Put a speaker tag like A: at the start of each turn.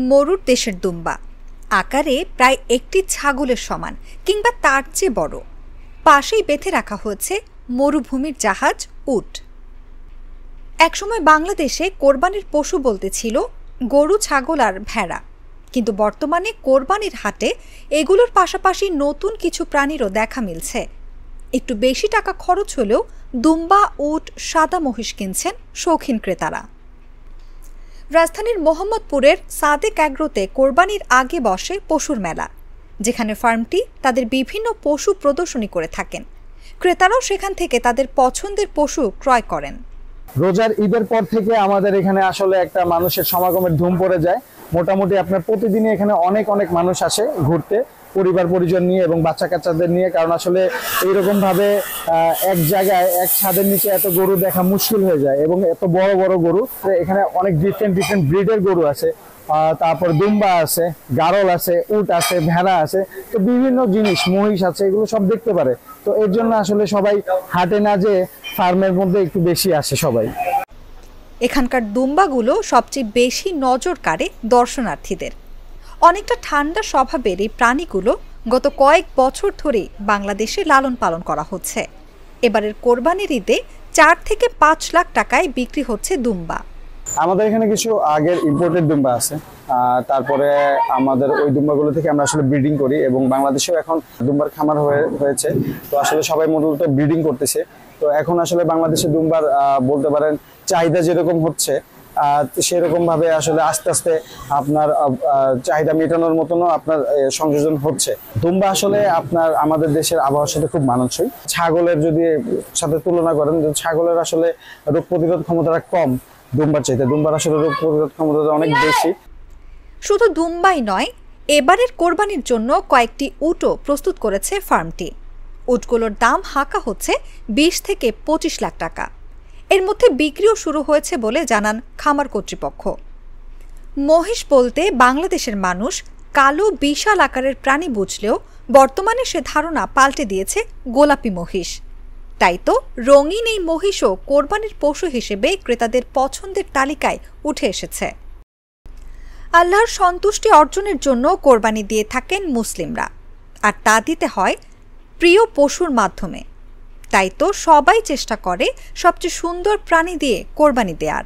A: মরুর দেশের দুম্বা, আকারে প্রায় একটি ছাগলের সমান কিংবা তার চেয়ে বড়। পাশেই বেঁধে রাখা হয়েছে মরুভূমির জাহাজ উট। একসময় বাংলাদেশে কোরবানির পশু বলতে ছিল গরু, ছাগল আর ভেড়া, কিন্তু বর্তমানে কোরবানির হাটে এগুলোর পাশাপাশি নতুন কিছু প্রাণীরও দেখা মিলছে। একটু বেশি টাকা খরচ হলেও দুম্বা, উট, সাদা মহিষ কিনছেন শৌখিন ক্রেতারা। রাজধানীর মোহাম্মদপুরের সাদেক অ্যাগ্রোতে কোরবানির আগে বসে পশুর মেলা, যেখানে ফার্মটি তাদের বিভিন্ন পশু প্রদর্শনী করে থাকেন। ক্রেতারাও সেখান থেকে তাদের পছন্দের পশু ক্রয় করেন।
B: রোজার ঈদের পর থেকে আমাদের এখানে আসলে একটা মানুষের সমাগমের ধুম পড়ে যায়। মোটামুটি আপনার প্রতিদিনই এখানে অনেক মানুষ আসে ঘুরতে, পরিবার পরিজন নিয়ে এবং বাচ্চা কাচ্চাদের নিয়ে। কারণ আসলে এইরকম ভাবে এক জায়গায় এক ছাদের নিচে এত গরু দেখা মুশকিল হয়ে যায়, এবং এত বড় বড় গরু। এখানে অনেক ডিফারেন্ট ব্রিডের গরু আছে, তারপর দুম্বা আছে, গারল আছে, উট আছে, ভেড়া আছে, তো বিভিন্ন জিনিস, মহিষ আছে, এগুলো সব দেখতে পারে। তো এর জন্য আসলে সবাই হাটে না যেয়ে ফার্মের মধ্যে একটু বেশি আসে সবাই।
A: এখানকার দুম্বাগুলো সবচেয়ে বেশি নজর কাড়ে দর্শনার্থীদের। অনেকটা ঠান্ডা স্বভাবের এই প্রাণীগুলো গত কয়েক বছর ধরে বাংলাদেশে লালন পালন করা হচ্ছে। এবারের কোরবানির ঈদে 4 থেকে 5 লাখ টাকায় বিক্রি হচ্ছে দুম্বা।
B: আমাদের এখানে কিছু আগের ইম্পোর্টেড দুম্বা আছে, তারপরে আমাদের ওই দুম্বাগুলো থেকে আমরা আসলে ব্রিডিং করি, এবং বাংলাদেশেও এখন দুম্বার খামার হয়েছে। তো আসলে সবাই মূলত ব্রিডিং করতেছে। তো এখন আসলে বাংলাদেশে দুম্বার বলতে পারেন চাহিদা যেরকম হচ্ছে, সেরকম ভাবে আসলে আস্তে আস্তে আপনার চাহিদা মেটানোর মতনও আপনার সংযোজন হচ্ছে। দুম্বা আসলে আপনার আমাদের দেশের আবহাওয়ার সাথে খুব মানানসই। ছাগলের যদি সাথে তুলনা করেন, ছাগলের আসলে রোগ প্রতিরোধ ক্ষমতাটা কম দুম্বার চাইতে, দুম্বার আসলে রোগ প্রতিরোধ ক্ষমতাটা অনেক বেশি।
A: শুধু দুম্বাই নয়, এবারের কোরবানির জন্য কয়েকটি উটও প্রস্তুত করেছে ফার্মটি। উটগুলোর দাম হাঁকা হচ্ছে 20 থেকে 25 লাখ টাকা। এর মধ্যে বিক্রিও শুরু হয়েছে বলে জানান খামার কর্তৃপক্ষ। মহিষ বলতে বাংলাদেশের মানুষ কালো বিশাল আকারের প্রাণী বুঝলেও বর্তমানে সে ধারণা পাল্টে দিয়েছে গোলাপি মহিষ। তাই তো রঙিন এই মহিষও কোরবানির পশু হিসেবে ক্রেতাদের পছন্দের তালিকায় উঠে এসেছে। আল্লাহর সন্তুষ্টি অর্জনের জন্য কোরবানি দিয়ে থাকেন মুসলিমরা, আর তা দিতে হয় প্রিয় পশুর মাধ্যমে। তাই তো সবাই চেষ্টা করে সবচেয়ে সুন্দর প্রাণী দিয়ে কোরবানি দেয়ার।